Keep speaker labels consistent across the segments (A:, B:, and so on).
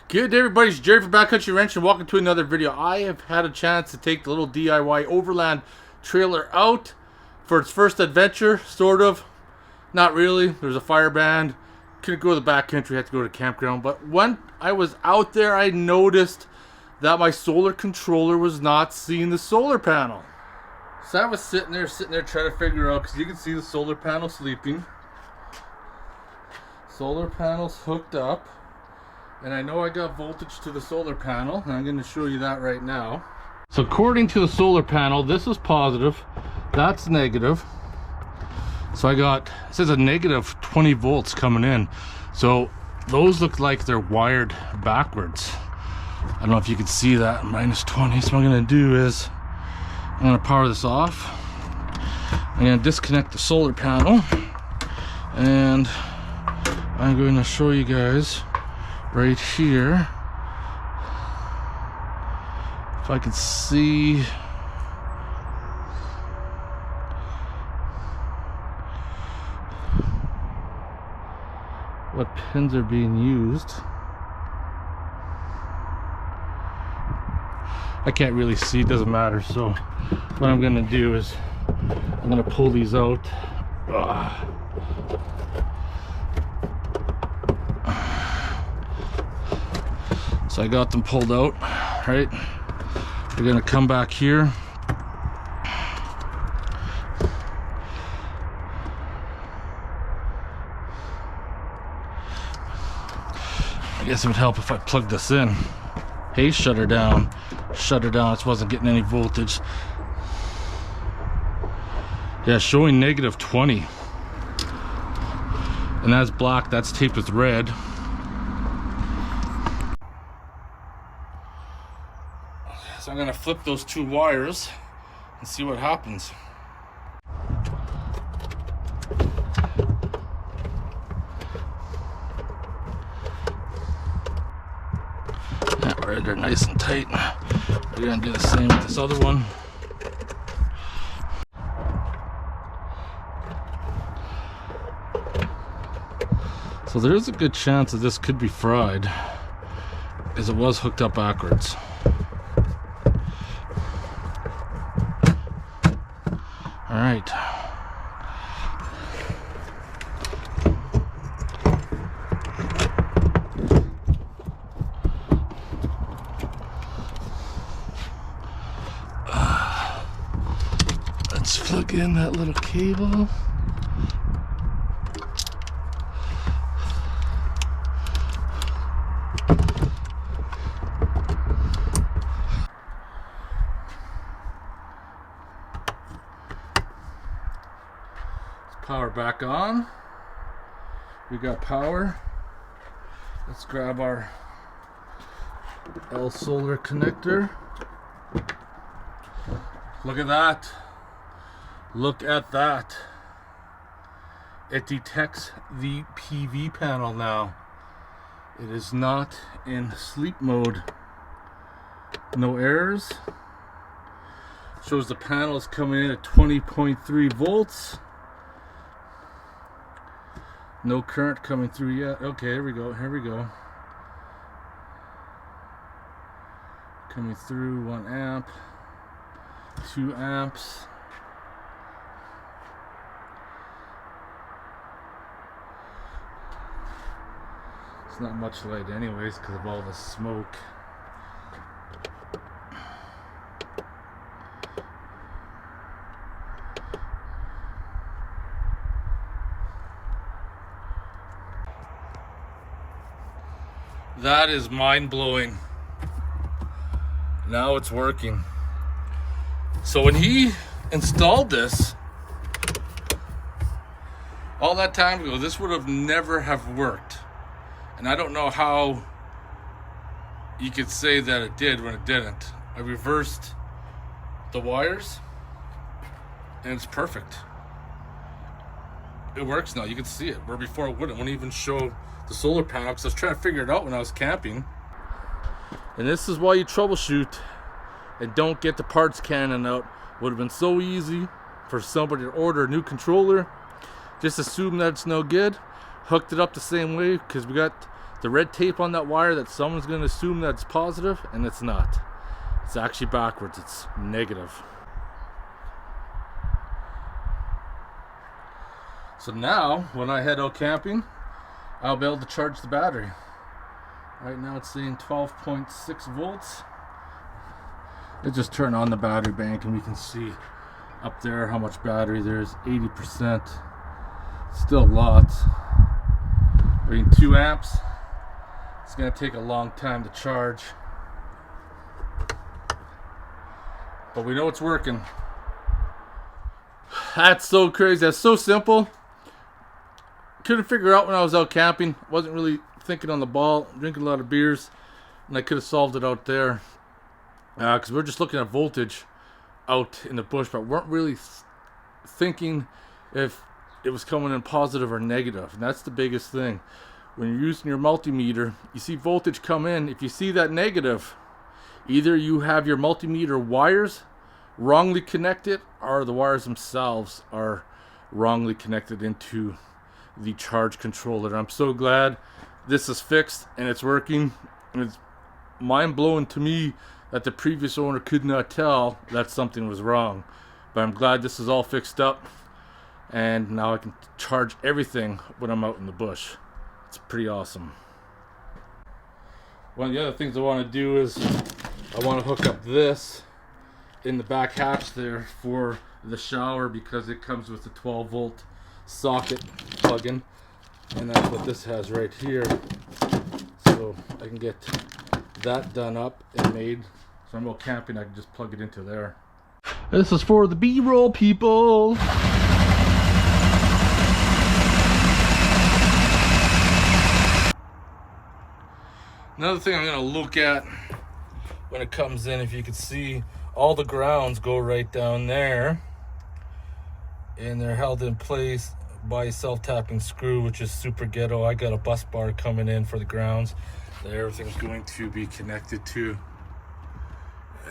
A: Good day, everybody. It's Jerry from BackCountry Wrench, and welcome to another video. I have had a chance to take the little DIY Overland trailer out for its first adventure, sort of. Not really. There's a fire band. Couldn't go to the backcountry, had to go to the campground. But when I was out there, I noticed that my solar controller was not seeing the solar panel. So I was sitting there trying to figure out, because you can see the solar panel sleeping. Solar panel's hooked up. And I know I got voltage to the solar panel, and I'm going to show you that right now. So according to the solar panel, this is positive, that's negative. So I got, it says a negative 20 volts coming in. So those look like they're wired backwards. I don't know if you can see that, minus 20. So what I'm going to do is, I'm going to power this off. I'm going to disconnect the solar panel. And I'm going to show you guys right here if I can see what pins are being used. I can't really see, it doesn't matter. So what I'm gonna do is I'm gonna pull these out. So I got them pulled out, right? We're gonna come back here. I guess it would help if I plugged this in. Hey, shut her down. Shut her down, it wasn't getting any voltage. Yeah, showing negative 20. And that's black, that's taped with red. So I'm going to flip those two wires and see what happens. Yeah, right, they're nice and tight. We're going to do the same with this other one. So there's a good chance that this could be fried, because it was hooked up backwards. All right. Let's plug in that little cable. Power back on. We got power. Let's grab our L solar connector. Look at that. Look at that. It detects the PV panel now. It is not in sleep mode. No errors. Shows the panel is coming in at 20.3 volts. No current coming through yet. Okay, here we go. Here we go. Coming through 1 amp, 2 amps. It's not much light anyways because of all the smoke. That is mind-blowing. Now it's working. So when he installed this all that time ago, this would have never have worked. And I don't know how you could say that it did when it didn't. I reversed the wires and it's perfect. It works now, you can see it, where before it wouldn't even show the solar panel, because I was trying to figure it out when I was camping. And this is why you troubleshoot and don't get the parts cannon out. Would have been so easy for somebody to order a new controller, just assume that it's no good, hooked it up the same way, because we got the red tape on that wire that someone's going to assume that's positive, and it's not. It's actually backwards. It's negative. So now, when I head out camping, I'll be able to charge the battery. Right now it's saying 12.6 volts. Let's just turn on the battery bank and we can see up there how much battery there is. 80%. Still lots. I mean, 2 amps. It's going to take a long time to charge. But we know it's working. That's so crazy. That's so simple. Couldn't figure out when I was out camping. Wasn't really thinking on the ball. Drinking a lot of beers. And I could have solved it out there. Because we're just looking at voltage out in the bush. But weren't really thinking if it was coming in positive or negative. And that's the biggest thing. When you're using your multimeter, you see voltage come in. If you see that negative, either you have your multimeter wires wrongly connected, or the wires themselves are wrongly connected into the charge controller. I'm so glad this is fixed and it's working. And it's mind-blowing to me that the previous owner could not tell that something was wrong. But I'm glad this is all fixed up, and now I can charge everything when I'm out in the bush. It's pretty awesome. One of the other things I want to do is I want to hook up this in the back hatch there for the shower, because it comes with a 12 volt socket plug-in, and that's what this has right here. So I can get that done up and made. So I'm out camping, I can just plug it into there. This is for the B-roll people. Another thing I'm going to look at when it comes in, if you can see, all the grounds go right down there, and they're held in place by a self-tapping screw, which is super ghetto. I got a bus bar coming in for the grounds that everything's going to be connected to,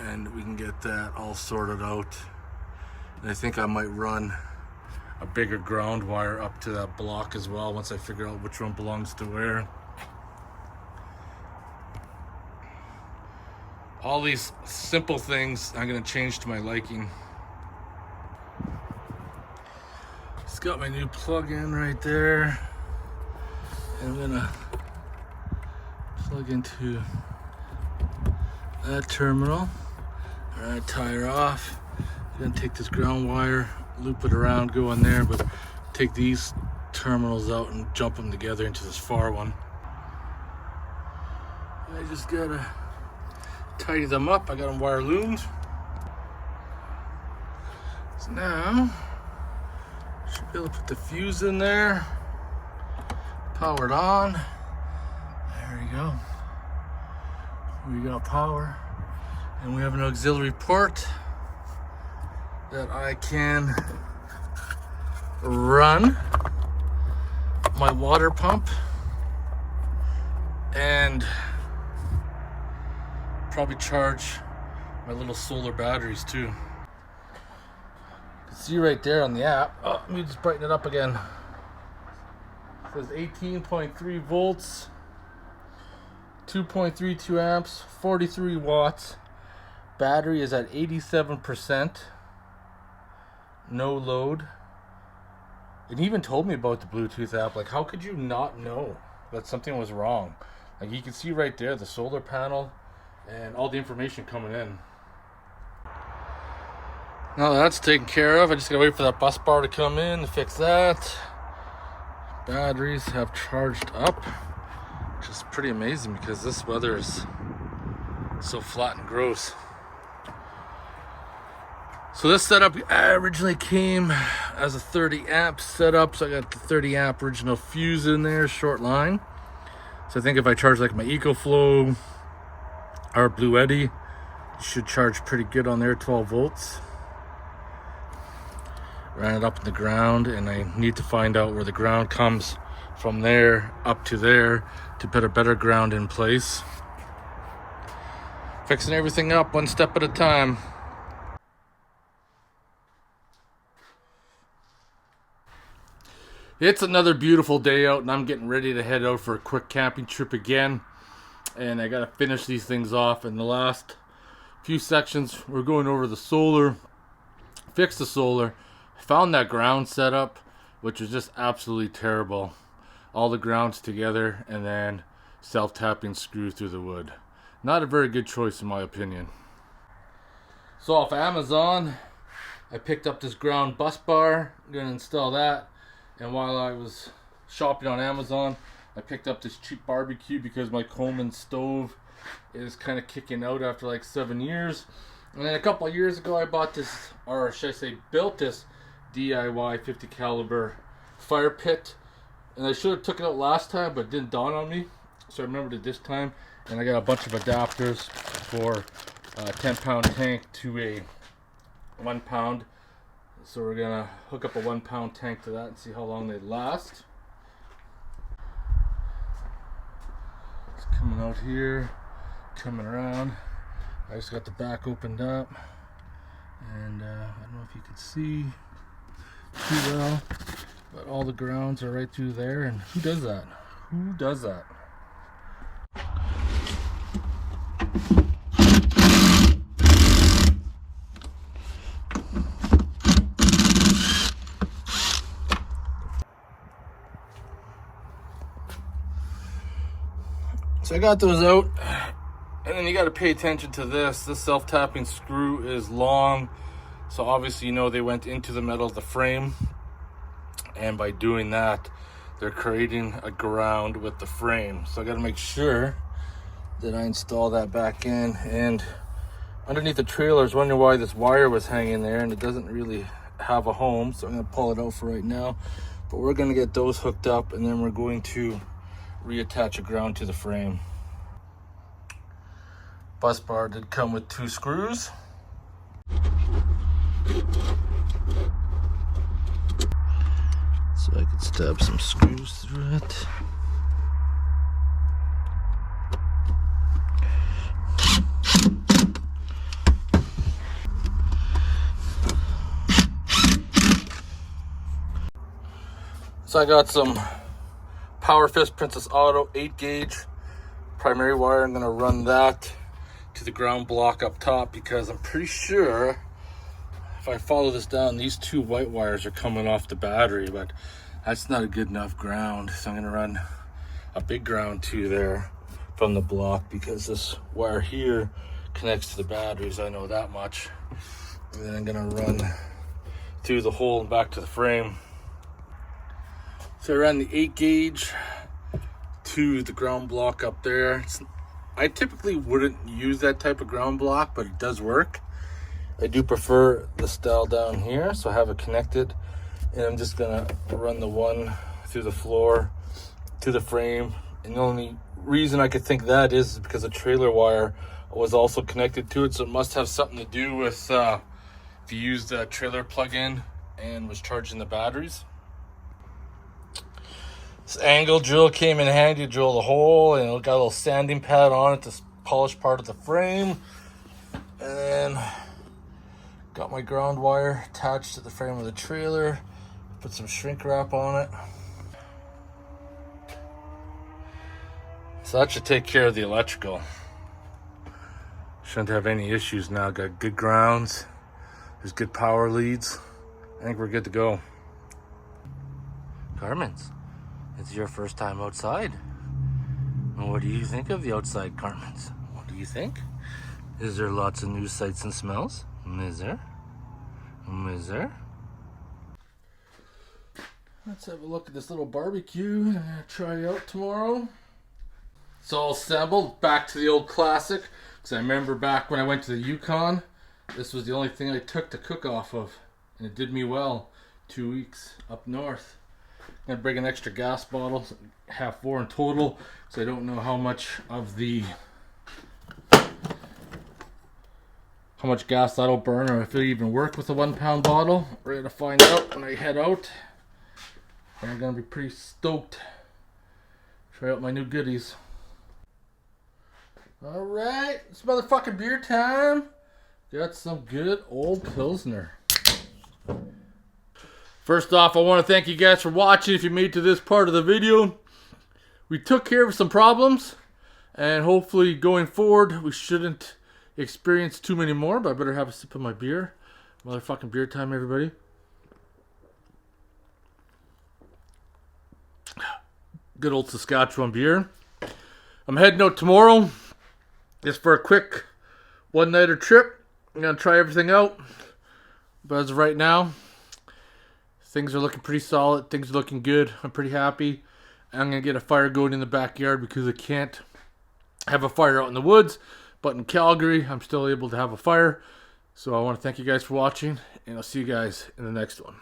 A: and we can get that all sorted out. And I think I might run a bigger ground wire up to that block as well once I figure out which one belongs to where. All these simple things I'm going to change to my liking. It's got my new plug-in right there. And I'm going to plug into that terminal. Alright, tie her off. I'm going to take this ground wire, loop it around, go in there, but take these terminals out and jump them together into this far one. I just got to tidy them up. I got them wire loomed. So now should be able to put the fuse in there, power it on. There we go. We got power, and we have an auxiliary port that I can run my water pump and probably charge my little solar batteries too. You can see right there on the app. Oh, let me just brighten it up again. It says 18.3 volts, 2.32 amps, 43 watts. Battery is at 87%. No load. It even told me about the Bluetooth app. Like, how could you not know that something was wrong? Like, you can see right there the solar panel and all the information coming in. Now that's taken care of, I just gotta wait for that bus bar to come in to fix that. Batteries have charged up, which is pretty amazing because this weather is so flat and gross. So this setup originally came as a 30 amp setup, so I got the 30 amp original fuse in there, short line. So I think if I charge like my EcoFlow or Blue Eddy, you should charge pretty good on there, 12 volts. Ran it up in the ground, and I need to find out where the ground comes from there up to there to put a better ground in place. Fixing everything up one step at a time. It's another beautiful day out, and I'm getting ready to head out for a quick camping trip again. And I gotta finish these things off. In the last few sections, we're going over the solar, fix the solar, found that ground setup, which was just absolutely terrible. All the grounds together, and then self-tapping screw through the wood. Not a very good choice in my opinion. So off Amazon, I picked up this ground bus bar. I'm gonna install that. And while I was shopping on Amazon, I picked up this cheap barbecue because my Coleman stove is kind of kicking out after like 7 years. And then a couple of years ago I bought this, or should I say built this DIY 50 caliber fire pit. And I should have took it out last time, but it didn't dawn on me. So I remembered it this time. And I got a bunch of adapters for a 10-pound tank to a 1 pound. So we're gonna hook up a 1 pound tank to that and see how long they last. It's coming out here, coming around. I just got the back opened up, and I don't know if you can see too well, but all the grounds are right through there. And who does that? Who does that? So I got those out, and then you got to pay attention to this. This self-tapping screw is long, so obviously you know they went into the metal of the frame, and by doing that they're creating a ground with the frame. So I got to make sure that I install that back in. And underneath the trailer, I was wondering why this wire was hanging there, and it doesn't really have a home, so I'm going to pull it out for right now. But we're going to get those hooked up, and then we're going to reattach a ground to the frame. Bus bar did come with 2 screws. So I could stab some screws through it. So I got some Power Fist Princess Auto 8-gauge primary wire. I'm gonna run that to the ground block up top because I'm pretty sure if I follow this down, these 2 white wires are coming off the battery, but that's not a good enough ground. So I'm gonna run a big ground to there from the block because this wire here connects to the batteries. I know that much. And then I'm gonna run through the hole and back to the frame. So I ran the 8-gauge to the ground block up there. I typically wouldn't use that type of ground block, but it does work. I do prefer the style down here, so I have it connected. And I'm just gonna run the one through the floor to the frame. And the only reason I could think that is because the trailer wire was also connected to it, so it must have something to do with if you used the trailer plug-in and was charging the batteries. This angle drill came in handy to drill the hole, and it got a little sanding pad on it to polish part of the frame. And then got my ground wire attached to the frame of the trailer, put some shrink wrap on it. So that should take care of the electrical. Shouldn't have any issues now. Got good grounds, there's good power leads. I think we're good to go. Carmen's, it's your first time outside. What do you think of the outside, Carmen's? What do you think? Is there lots of new sights and smells? Is there? Is there? Let's have a look at this little barbecue I'm gonna try out tomorrow. It's all assembled, back to the old classic. Because I remember back when I went to the Yukon, this was the only thing I took to cook off of. And it did me well. 2 weeks up north. I'm gonna bring an extra gas bottle, have 4 in total, so I don't know how much gas that'll burn, or if it'll even work with a 1 pound bottle. We're gonna find out when I head out. And I'm gonna be pretty stoked. Try out my new goodies. Alright, it's motherfucking beer time. Got some good old Pilsner. First off, I want to thank you guys for watching. If you made it to this part of the video, we took care of some problems, and hopefully going forward we shouldn't experience too many more. But I better have a sip of my beer. Motherfucking beer time, everybody. Good old Saskatchewan beer. I'm heading out tomorrow just for a quick one-nighter trip. I'm going to try everything out. But as of right now, things are looking pretty solid. Things are looking good. I'm pretty happy. I'm going to get a fire going in the backyard because I can't have a fire out in the woods. But in Calgary, I'm still able to have a fire. So I want to thank you guys for watching, and I'll see you guys in the next one.